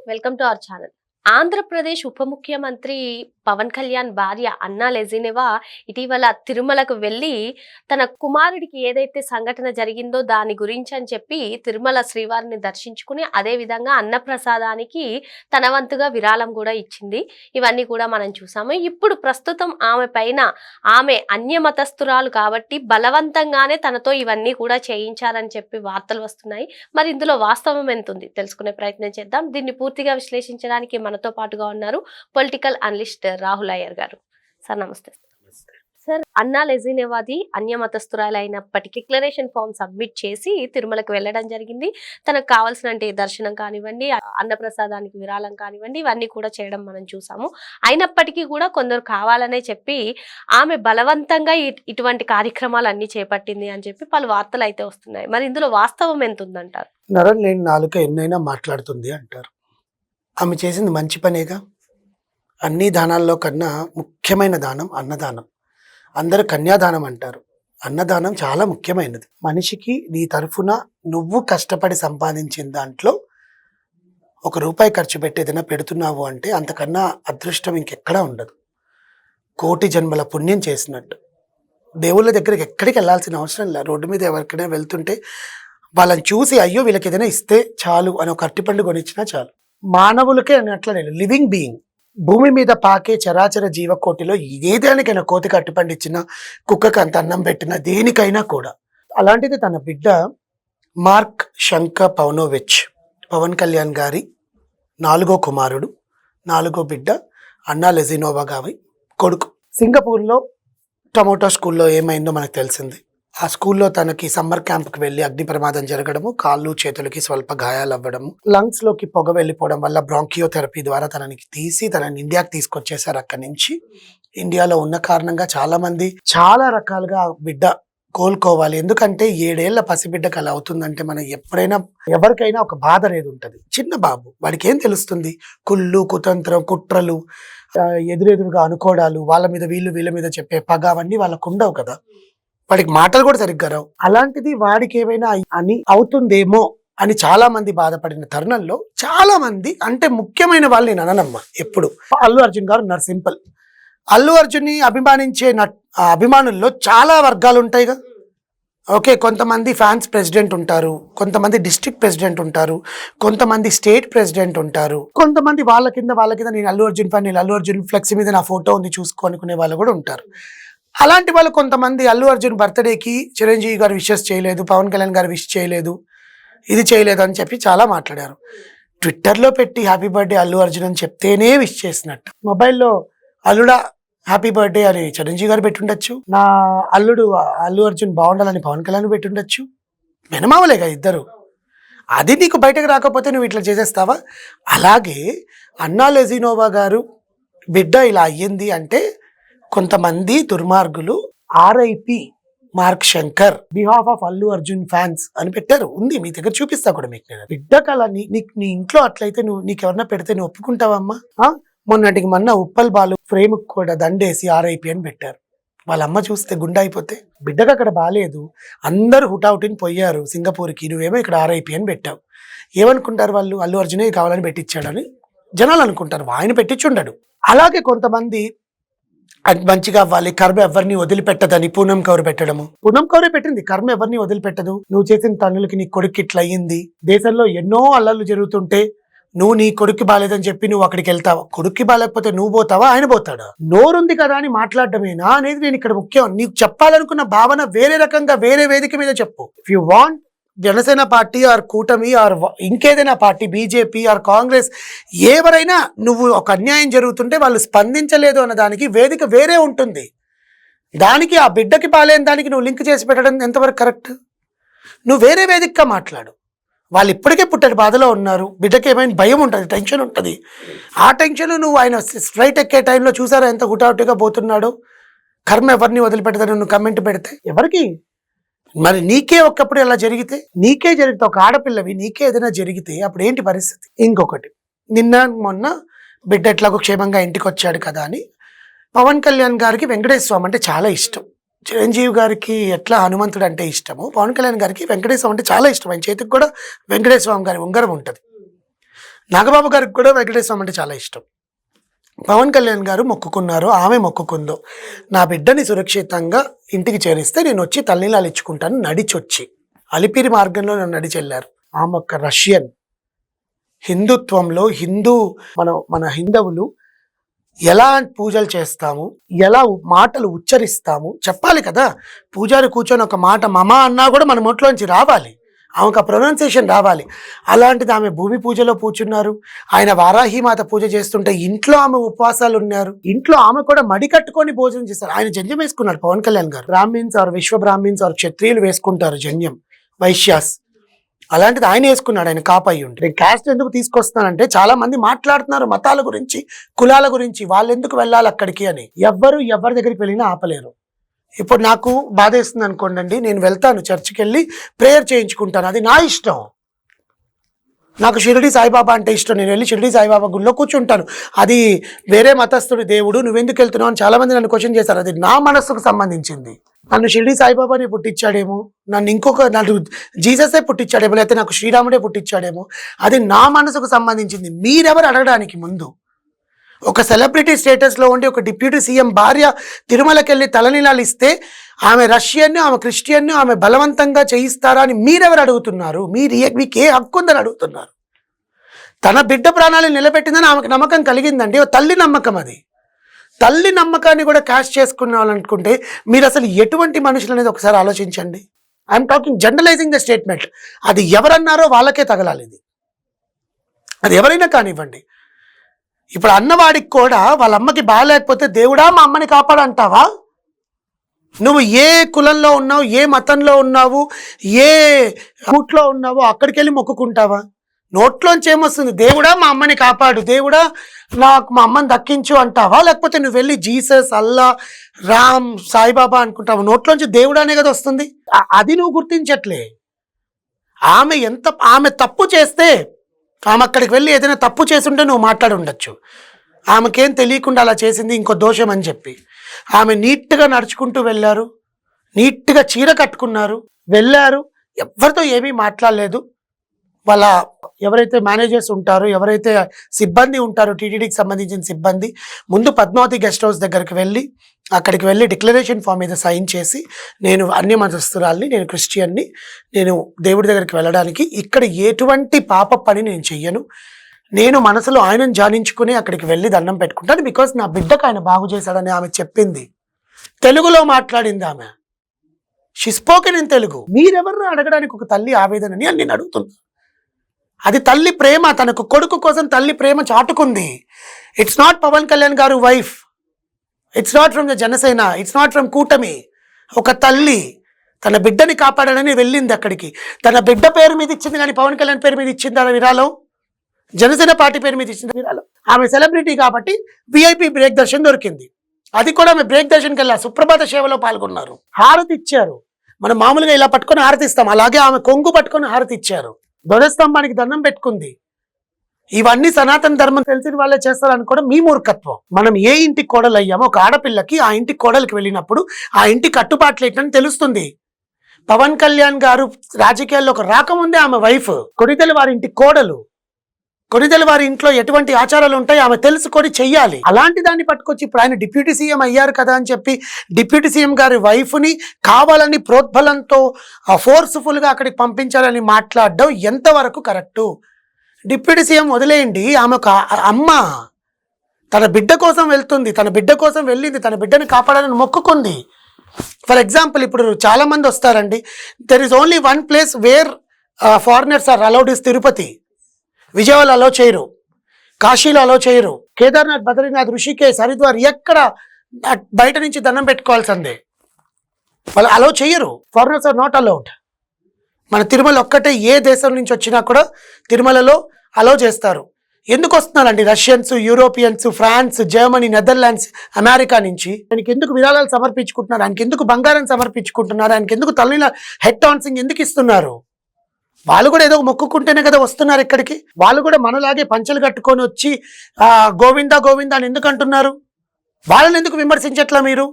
Welcome to our channel. Andhra Pradesh ఉప ముఖ్యమంత్రి పవన్ కళ్యాణ్ భార్య అన్నా లెజినెవా ఇటీవల తిరుమలకు వెళ్ళి తన కుమారుడికి ఏదైతే సంఘటన జరిగిందో దాని గురించి అని చెప్పి తిరుమల శ్రీవారిని దర్శించుకుని అదే విధంగా అన్నప్రసాదానికి తన వంతుగా విరాళం కూడా ఇచ్చింది. ఇవన్నీ కూడా మనం చూసాము. ఇప్పుడు ప్రస్తుతం ఆమె పైన ఆమె అన్యమతస్థురాలు కాబట్టి బలవంతంగానే తనతో ఇవన్నీ కూడా చేయించారని చెప్పి వార్తలు వస్తున్నాయి. మరి ఇందులో వాస్తవం ఎంత ఉంది తెలుసుకునే ప్రయత్నం చేద్దాం. దీన్ని పూర్తిగా విశ్లేషించడానికి మనతో పాటుగా ఉన్నారు పొలిటికల్ అనలిస్ట్ రాహుల్ అయ్యర్ గారు. సార్ నమస్తే. సార్, అన్నా లెజినెవాది అన్యమతస్థురాలు అయినప్పటికీ డిక్లరేషన్ ఫామ్ సబ్మిట్ చేసి తిరుమలకు వెళ్ళడం జరిగింది. తనకు కావాల్సిన దర్శనం కానివ్వండి, అన్నప్రసాదానికి విరాళం కానివ్వండి, ఇవన్నీ కూడా చేయడం మనం చూసాము. అయినప్పటికీ కూడా కొందరు కావాలనే చెప్పి ఆమె బలవంతంగా ఇటువంటి కార్యక్రమాలు అన్ని చేపట్టింది అని చెప్పి పలు వార్తలు అయితే వస్తున్నాయి. మరి ఇందులో వాస్తవం ఎంత ఉందంటారు? నరం లేని నాలుక ఎన్నైనా మాట్లాడుతుంది అంటారు. ఆమె చేసింది మంచి పనేగా. అన్ని దానాల్లో కన్నా ముఖ్యమైన దానం అన్నదానం. అందరూ కన్యాదానం అంటారు. అన్నదానం చాలా ముఖ్యమైనది. మనిషికి నీ తరఫున నువ్వు కష్టపడి సంపాదించిన దాంట్లో ₹1 ఖర్చు పెట్టి ఏదైనా పెడుతున్నావు అంటే అంతకన్నా అదృష్టం ఇంకెక్కడా ఉండదు. కోటి జన్మల పుణ్యం చేసినట్టు. దేవుళ్ళ దగ్గరికి ఎక్కడికి వెళ్ళాల్సిన అవసరం లేదు. రోడ్డు మీద ఎవరికైనా వెళ్తుంటే వాళ్ళని చూసి అయ్యో వీళ్ళకి ఏదైనా ఇస్తే చాలు అని ఒక అరటిపండు కొనిచ్చినా చాలు. మానవులకే అని అట్లా నేను లివింగ్ బీయింగ్, భూమి మీద పాకే చరాచర జీవకోటిలో ఏదానికైనా కోతికి అరటిపండు ఇచ్చినా, కుక్కకి అంత అన్నం పెట్టినా, దేనికైనా కూడా. అలాంటిది తన బిడ్డ మార్క్ శంకపౌనోవిచ్, పవన్ కళ్యాణ్ గారి 4వ కుమారుడు, 4వ బిడ్డ అన్నా లెజినోవా గారి కొడుకు. సింగపూర్లో టమోటో స్కూల్లో ఏమైందో మనకు తెలిసింది. ఆ స్కూల్లో తనకి సమ్మర్ క్యాంప్కి వెళ్ళి అగ్ని ప్రమాదం జరగడము, కాళ్ళు చేతులకి స్వల్ప గాయాలు అవ్వడము, లంగ్స్ లోకి పొగ వెళ్ళిపోవడం వల్ల బ్రాంకియోథెరపీ ద్వారా తనని తీసి తనని ఇండియాకి తీసుకొచ్చేసారు. అక్కడి నుంచి ఇండియాలో ఉన్న కారణంగా చాలా మంది చాలా రకాలుగా బిడ్డ కోలుకోవాలి. ఎందుకంటే 7 ఏళ్ల పసిబిడ్డకు అలా అవుతుందంటే మనం ఎప్పుడైనా ఎవరికైనా ఒక బాధ అనేది ఉంటుంది. చిన్న బాబు, వాడికి ఏం తెలుస్తుంది? కుళ్ళు, కుతంత్రం, కుట్రలు, ఎదురెదురుగా అనుకోవడాలు, వాళ్ళ మీద వీళ్ళ మీద చెప్పే పగ, అవన్నీ వాళ్ళకు ఉండవు కదా. వాడికి మాటలు కూడా సరిగ్గా రావు. అలాంటిది వాడికి ఏమైనా అని అవుతుందేమో అని చాలా మంది బాధపడిన తరుణంలో చాలా మంది, అంటే ముఖ్యమైన వాళ్ళు నేను అననమ్మా ఎప్పుడు, అల్లు అర్జున్ గారు ఉన్నారు. సింపుల్. అల్లు అర్జున్ ని అభిమానించే అభిమానుల్లో చాలా వర్గాలు ఉంటాయిగా. ఓకే, కొంతమంది ఫ్యాన్స్ ప్రెసిడెంట్ ఉంటారు, కొంతమంది డిస్ట్రిక్ట్ ప్రెసిడెంట్ ఉంటారు, కొంతమంది స్టేట్ ప్రెసిడెంట్ ఉంటారు, కొంతమంది వాళ్ళ కింద నేను అల్లు అర్జున్ ఫ్యాన్, నేను అల్లు అర్జున్ ఫ్లెక్స్ మీద నా ఫోటో ఉంది చూసుకో అనుకునే వాళ్ళు కూడా ఉంటారు. అలాంటి వాళ్ళు కొంతమంది అల్లు అర్జున్ బర్త్డేకి చిరంజీవి గారు విషెస్ చేయలేదు, పవన్ కళ్యాణ్ గారు విష్ చేయలేదు, ఇది చేయలేదు అని చెప్పి చాలా మాట్లాడారు. ట్విట్టర్లో పెట్టి హ్యాపీ బర్త్డే అల్లు అర్జున్ అని చెప్తేనే విష్ చేసినట్టు. మొబైల్లో అల్లుడా హ్యాపీ బర్త్డే అని చిరంజీవి గారు పెట్టుండొచ్చు, నా అల్లుడు అల్లు అర్జున్ బాగుండాలని పవన్ కళ్యాణ్ పెట్టుండొచ్చు. వెనమావలేగా ఇద్దరు. అది నీకు బయటకు రాకపోతే నువ్వు ఇట్లా చేసేస్తావా? అలాగే అన్నా లెజినోవా గారు బిడ్డ ఇలా అయ్యింది అంటే కొంతమంది దుర్మార్గులు RIP mark Shankar behalf of Allu Arjun fans అని పెట్టారు. ఉంది మీ దగ్గర, చూపిస్తా కూడా మీకు. నేను బిడ్డ కల నీ ఇంట్లో అట్లయితే నీకు ఎవరన్నా పెడితే నువ్వు ఒప్పుకుంటావమ్మా? మొన్నటికి ఉప్పల్ బాలు ఫ్రేమ్ కూడా దండేసి RIP అని పెట్టారు. వాళ్ళ అమ్మ చూస్తే గుండె అయిపోతే. బిడ్డకు అక్కడ బాగాలేదు, అందరూ హుటాహుటిని పోయారు సింగపూర్కి, నువ్వేమో ఇక్కడ RIP అని పెట్టావు. ఏమనుకుంటారు వాళ్ళు? అల్లు అర్జునే కావాలని పెట్టించాడని జనాలు అనుకుంటారు. ఆయన పెట్టించుండడు. అలాగే కొంతమంది అది మంచిగా అవ్వాలి, కర్మ ఎవరిని వదిలిపెట్టదని పూనం కౌరు పెట్టడము. పూనం కౌరే పెట్టింది, కర్మ ఎవరిని వదిలిపెట్టదు. నువ్వు చేసిన తన్నులకి నీ కొడుకు ఇట్లా అయ్యింది. దేశంలో ఎన్నో అల్లర్లు జరుగుతుంటే నువ్వు నీ కొడుక్కి బాలేదని చెప్పి నువ్వు అక్కడికి వెళ్తావా? కొడుక్కి బాలేకపోతే నువ్వు పోతావా, ఆయన పోతాడా? నోరుంది కదా అని మాట్లాడటమేనా అనేది నేను ఇక్కడ ముఖ్యం. నీకు చెప్పాలనుకున్న భావన వేరే రకంగా వేరే వేదిక మీద చెప్పు. If you want Janasena party or కూటమి ఆర్ ఇంకేదైనా పార్టీ, బీజేపీ ఆర్ కాంగ్రెస్, ఎవరైనా నువ్వు ఒక అన్యాయం జరుగుతుంటే వాళ్ళు స్పందించలేదు అన్న దానికి వేదిక వేరే ఉంటుంది. దానికి ఆ బిడ్డకి బాలేని దానికి నువ్వు లింక్ చేసి పెట్టడం ఎంతవరకు కరెక్ట్? నువ్వు వేరే వేదికగా మాట్లాడు. వాళ్ళు ఇప్పటికే పుట్టడి బాధలో ఉన్నారు, బిడ్డకి ఏమైనా భయం ఉంటుంది, టెన్షన్ ఉంటుంది. ఆ టెన్షన్ నువ్వు ఆయన ఫ్లైట్ ఎక్కే టైంలో చూసారా ఎంత హుటాహుటిగా పోతున్నాడో. కర్మ ఎవరిని వదిలిపెడతాను నువ్వు కమెంట్ పెడితే ఎవరికి? మరి నీకే ఒకప్పుడు ఎలా జరిగితే, ఒక ఆడపిల్లవి నీకే ఏదైనా జరిగితే అప్పుడు ఏంటి పరిస్థితి? ఇంకొకటి, నిన్న మొన్న బిడ్డ ఎట్లాగో క్షేమంగా ఇంటికి వచ్చాడు కదా అని పవన్ కళ్యాణ్ గారికి వెంకటేశ్వర స్వామి అంటే చాలా ఇష్టం. చిరంజీవి గారికి ఎట్లా హనుమంతుడు అంటే ఇష్టము, పవన్ కళ్యాణ్ గారికి వెంకటేశ్వర స్వామి అంటే చాలా ఇష్టం. ఆయన చేతికి కూడా వెంకటేశ్వర స్వామి గారి ఉంగరం ఉంటుంది. నాగబాబు గారికి కూడా వెంకటేశ్వర స్వామి అంటే చాలా ఇష్టం. పవన్ కళ్యాణ్ గారు మొక్కుకున్నారు, ఆమె మొక్కుకుందో, నా బిడ్డని సురక్షితంగా ఇంటికి చేరిస్తే నేను వచ్చి తల్లిలాలు ఇచ్చుకుంటాను నడిచొచ్చి. అలిపిరి మార్గంలో నన్ను నడిచెళ్ళారు. ఆమె ఒక రష్యన్. హిందుత్వంలో మన హిందువులు ఎలా పూజలు చేస్తాము, ఎలా మాటలు ఉచ్చరిస్తాము చెప్పాలి కదా. పూజారి కూర్చొని ఒక మాట మమ అన్నా కూడా మన నోట్లోంచి రావాలి, ఆమెకు ఆ ప్రొనౌన్సియేషన్ రావాలి. అలాంటిది ఆమె భూమి పూజలో కూర్చున్నారు. ఆయన వారాహిమాత పూజ చేస్తుంటే ఇంట్లో ఆమె ఉపవాసాలు ఉన్నారు. ఇంట్లో ఆమె కూడా మడి కట్టుకొని భోజనం చేస్తారు. ఆయన జంజం వేసుకున్నాడు పవన్ కళ్యాణ్ గారు. బ్రాహ్మిన్స్ ఆర్ విశ్వ బ్రాహ్మిన్స్ ఆర్ క్షత్రియులు వేసుకుంటారు జంజం, వైశ్యాస్. అలాంటిది ఆయన వేసుకున్నాడు, ఆయన కాపాయి ఉంటే. నేను క్యాస్ట్ ఎందుకు తీసుకొస్తానంటే చాలా మంది మాట్లాడుతున్నారు మతాల గురించి, కులాల గురించి, వాళ్ళు ఎందుకు వెళ్ళాలి అక్కడికి అని. ఎవరి దగ్గరికి వెళ్ళినా ఆపలేరు. ఇప్పుడు నాకు బాధేస్తుంది అనుకోండి, నేను వెళ్తాను చర్చికి వెళ్ళి ప్రేయర్ చేయించుకుంటాను, అది నా ఇష్టం. నాకు షిరిడి సాయిబాబా అంటే ఇష్టం, నేను వెళ్ళి షిరిడి సాయిబాబా గుడిలో కూర్చుంటాను. అది వేరే మతస్థుడి దేవుడు, నువ్వెందుకు వెళ్తున్నావు అని చాలా మంది నన్ను క్వశ్చన్ చేశారు. అది నా మనస్సుకు సంబంధించింది. నన్ను షిరిడి సాయిబాబాని పుట్టించాడేమో, నన్ను జీససే పుట్టించాడేమో, లేకపోతే నాకు శ్రీరాముడే పుట్టించాడేమో, అది నా మనసుకు సంబంధించింది. మీరెవరు అడగడానికి ముందు? ఒక సెలబ్రిటీ స్టేటస్లో ఉండి ఒక డిప్యూటీ సీఎం భార్య తిరుమలకి వెళ్ళి తలనీలాలు ఇస్తే ఆమె రష్యన్ను, ఆమె క్రిస్టియన్ను, ఆమె బలవంతంగా చేయిస్తారా అని మీరెవరు అడుగుతున్నారు? మీకు ఏ హక్కు ఉందని అడుగుతున్నారు? తన బిడ్డ ప్రాణాలను నిలబెట్టిందని ఆమెకు నమ్మకం కలిగిందండి, తల్లి నమ్మకం. అది తల్లి నమ్మకాన్ని కూడా క్యాష్ చేసుకున్నాలనుకుంటే మీరు అసలు ఎటువంటి మనుషులు అనేది ఒకసారి ఆలోచించండి. I'm talking generalising the statement. అది ఎవరన్నారో వాళ్ళకే తగలాలి. ఇది అది ఎవరైనా కానివ్వండి. ఇప్పుడు అన్నవాడికి కూడా వాళ్ళ అమ్మకి బాగాలేకపోతే దేవుడా మా అమ్మని కాపాడంటావా? నువ్వు ఏ కులంలో ఉన్నావు, ఏ మతంలో ఉన్నావు, ఏ కూట్లో ఉన్నావో అక్కడికి వెళ్ళి మొక్కుకుంటావా? నోట్లోంచి ఏమొస్తుంది? దేవుడా మా అమ్మని కాపాడు, దేవుడా నాకు మా అమ్మని దక్కించు అంటావా? లేకపోతే నువ్వు వెళ్ళి జీసస్, అల్లా, రామ్, సాయిబాబా అనుకుంటావా? నోట్లోంచి దేవుడు అనే కదా వస్తుంది. అది నువ్వు గుర్తించట్లే. ఆమె తప్పు చేస్తే, ఆమె అక్కడికి వెళ్ళి ఏదైనా తప్పు చేస్తుంటే నువ్వు మాట్లాడి ఉండొచ్చు. ఆమెకేం తెలియకుండా అలా చేసింది ఇంకో దోషం అని చెప్పి. ఆమె నీట్గా నడుచుకుంటూ వెళ్ళారు, నీట్గా చీర కట్టుకున్నారు, వెళ్ళారు, ఎవరితో ఏమీ మాట్లాడలేదు. వాళ్ళ ఎవరైతే మేనేజర్స్ ఉంటారో, ఎవరైతే సిబ్బంది ఉంటారో, టీటీడీకి సంబంధించిన సిబ్బంది ముందు పద్మావతి గెస్ట్ హౌస్ దగ్గరికి వెళ్ళి అక్కడికి వెళ్ళి డిక్లరేషన్ ఫామ్ మీద సైన్ చేసి, నేను అన్య మతస్థురాల్ని, నేను క్రిస్టియన్ని, నేను దేవుడి దగ్గరికి వెళ్ళడానికి ఇక్కడ ఎటువంటి పాప పని నేను చెయ్యను, నేను మనసులో ఆయనను ధ్యానించుకుని అక్కడికి వెళ్ళి దండం పెట్టుకుంటాను, బికాస్ నా బిడ్డకు ఆయన బాగు చేశాడని ఆమె చెప్పింది. తెలుగులో మాట్లాడింది ఆమె. She spoken in Telugu. మీరెవరు అడగడానికి ఒక తల్లి ఆవేదనని అని నేను అడుగుతున్నా. అది తల్లి ప్రేమ, తనకు కొడుకు కోసం తల్లి ప్రేమ చాటుకుంది. ఇట్స్ నాట్ పవన్ కళ్యాణ్ గారు wife, it's not from the Janasena, it's not from కూటమి. ఒక తల్లి తన బిడ్డని కాపాడాలని వెళ్ళింది అక్కడికి. తన బిడ్డ పేరు మీద ఇచ్చింది కానీ పవన్ కళ్యాణ్ పేరు మీద ఇచ్చింది ఆ విరాళం, జనసేన పార్టీ పేరు మీద ఇచ్చింది విరాళం. ఆమె సెలబ్రిటీ కాబట్టి విఐపి బ్రేక్ దర్శనం దొరికింది. అది కూడా ఆమె బ్రేక్ దర్శనంకి వెళ్ళారు, సుప్రభాత సేవలో పాల్గొన్నారు, హారతి ఇచ్చారు. మనం మామూలుగా ఇలా పట్టుకొని హారతి ఇస్తాం, అలాగే ఆమె కొంగు పట్టుకొని హారతి ఇచ్చారు. ధ్వజస్తంభానికి దండం పెట్టుకుంది. ఇవన్నీ సనాతన ధర్మం తెలిసిన వాళ్ళే చేస్తారనుకోవడం మీ మూర్ఖత్వం. మనం ఏ ఇంటికి కోడలు అయ్యామో, ఒక ఆడపిల్లకి ఆ ఇంటికి కోడలికి వెళ్ళినప్పుడు ఆ ఇంటి కట్టుబాట్లు ఏంటని తెలుస్తుంది. పవన్ కళ్యాణ్ గారు రాజకీయాల్లో ఒక రాకముందే ఆమె వైఫ్, కొనిదెల వారి ఇంటి కోడలు, కొనిదెల వారి ఇంట్లో ఎటువంటి ఆచారాలు ఉంటాయి ఆమె తెలుసుకొని చెయ్యాలి. అలాంటి దాన్ని పట్టుకొచ్చి ఇప్పుడు ఆయన డిప్యూటీ సీఎం అయ్యారు కదా అని చెప్పి డిప్యూటీ సీఎం గారి వైఫ్ని కావాలని ప్రోద్బలంతో ఫోర్స్ఫుల్ గా అక్కడికి పంపించాలని మాట్లాడడం ఎంతవరకు కరెక్టు? డిప్యూటీ సీఎం వదిలేయండి, ఆమె ఒక అమ్మ, తన బిడ్డ కోసం వెళ్తుంది, తన బిడ్డ కోసం వెళ్ళింది, తన బిడ్డని కాపాడాలని మొక్కుకుంది. ఫర్ ఎగ్జాంపుల్ ఇప్పుడు చాలా మంది వస్తారండి, there is only one place where foreigners are allowed is Tirupati. Vijayawada allow చేయరు, కాశీలో అలో చేయరు, కేదార్నాథ్, బద్రీనాథ్, ఋషికేశ్, హరిద్వార్ ఎక్కడ బయట నుంచి దండం పెట్టుకోవాల్సిందే, వాళ్ళు అలో చేయరు. Foreigners are not allowed. మన తిరుమల ఒక్కటే, ఏ దేశం నుంచి వచ్చినా కూడా తిరుమలలో అలో చేస్తారు. ఎందుకు వస్తున్నారండి Russians, Europeans, France, Germany, Netherlands, America నుంచి? ఆయనకి ఎందుకు విరాళాలు సమర్పించుకుంటున్నారు? ఆయనకి ఎందుకు బంగారం సమర్పించుకుంటున్నారు? ఆయనకి ఎందుకు తల్లిన హెడ్ టాన్సింగ్ ఎందుకు ఇస్తున్నారు? వాళ్ళు కూడా ఏదో మొక్కుకుంటేనే కదా వస్తున్నారు ఇక్కడికి. వాళ్ళు కూడా మనలాగే పంచలు కట్టుకొని వచ్చి గోవిందా గోవిందా అని ఎందుకు అంటున్నారు? వాళ్ళని ఎందుకు విమర్శించట్లా మీరు?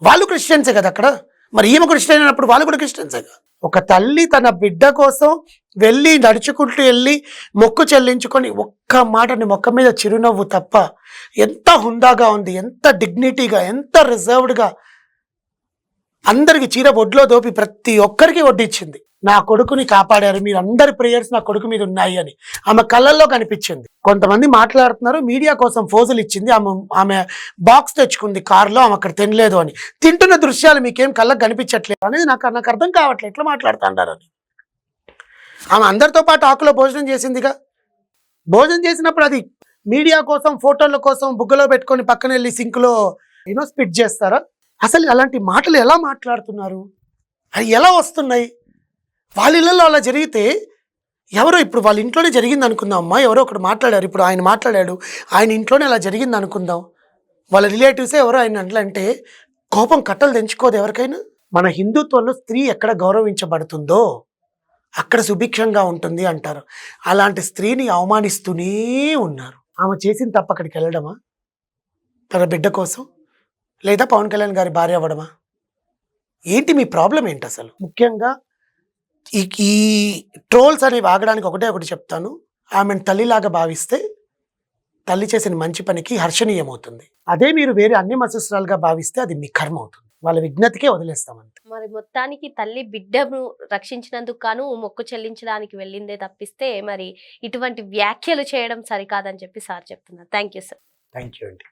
వాళ్ళు క్రిస్టియన్సే కదా అక్కడ, మరి ఈమె క్రిస్టియన్ అయినప్పుడు వాళ్ళు కూడా క్రిస్టియన్సేగా. ఒక తల్లి తన బిడ్డ కోసం వెళ్ళి నడుచుకుంటూ వెళ్ళి మొక్కు చెల్లించుకొని ఒక్క మాటని మొక్క మీద చిరునవ్వు తప్ప ఎంత హుందాగా ఉంది, ఎంత డిగ్నిటీగా, ఎంత రిజర్వ్డ్గా అందరికి చీర ఒడ్లో దోపి ప్రతి ఒక్కరికి వడ్డిచ్చింది. నా కొడుకుని కాపాడారు, మీరు అందరి ప్రేయర్స్ నా కొడుకు మీద ఉన్నాయి అని ఆమె కళ్ళల్లో కనిపించింది. కొంతమంది మాట్లాడుతున్నారు మీడియా కోసం ఫోజులు ఇచ్చింది, ఆమె బాక్స్ తెచ్చుకుంది కార్లో, ఆమె అక్కడ తినలేదు అని. తింటున్న దృశ్యాలు మీకేం కళ్ళకు కనిపించట్లేదు అనేది నాకు అర్థం కావట్లేదు, ఎట్లా మాట్లాడుతుంటారని. ఆమె అందరితో పాటు ఆకులో భోజనం చేసిందిగా. భోజనం చేసినప్పుడు అది మీడియా కోసం ఫోటోల కోసం బుగ్గలో పెట్టుకొని పక్కన వెళ్ళి సింక్లో స్పిట్ చేస్తారా? అసలు అలాంటి మాటలు ఎలా మాట్లాడుతున్నారు, అవి ఎలా వస్తున్నాయి? వాళ్ళ ఇళ్ళల్లో అలా జరిగితే ఎవరో ఇప్పుడు వాళ్ళ ఇంట్లోనే జరిగింది అనుకుందాం అమ్మా, ఎవరో ఒకడు మాట్లాడారు, ఇప్పుడు ఆయన మాట్లాడాడు, ఆయన ఇంట్లోనే అలా జరిగింది అనుకుందాం, వాళ్ళ రిలేటివ్సే ఎవరో ఆయన అంటే కోపం కట్టలు తెంచుకోదు ఎవరికైనా. మన హిందుత్వంలో స్త్రీ ఎక్కడ గౌరవించబడుతుందో అక్కడ సుభిక్షంగా ఉంటుంది అంటారు. అలాంటి స్త్రీని అవమానిస్తూనే ఉన్నారు. ఆమె చేసిన తప్ప అక్కడికి వెళ్ళడమా తన బిడ్డ కోసం, లేదా పవన్ కళ్యాణ్ గారి భార్య అవ్వడమా? ఏంటి మీ ప్రాబ్లం ఏంటి అసలు? ముఖ్యంగా ఈ ట్రోల్స్ అనేవి ఆగడానికి ఒకటి చెప్తాను. ఆమెను తల్లిలాగా భావిస్తే తల్లి చేసిన మంచి పనికి హర్షణీయమవుతుంది. అదే మీరు వేరే అన్ని మసస్రాలుగా భావిస్తే అది మీ కర్మ అవుతుంది. వాళ్ళ విజ్ఞతకే వదిలేస్తామంతే. మరి మొత్తానికి తల్లి బిడ్డను రక్షించినందుకు గాను మొక్కు చెల్లించడానికి వెళ్ళిందే తప్పిస్తే మరి ఇటువంటి వ్యాఖ్యలు చేయడం సరికాదని చెప్పి సార్ చెప్తున్నారు. Thank you sir. Thank you అండి.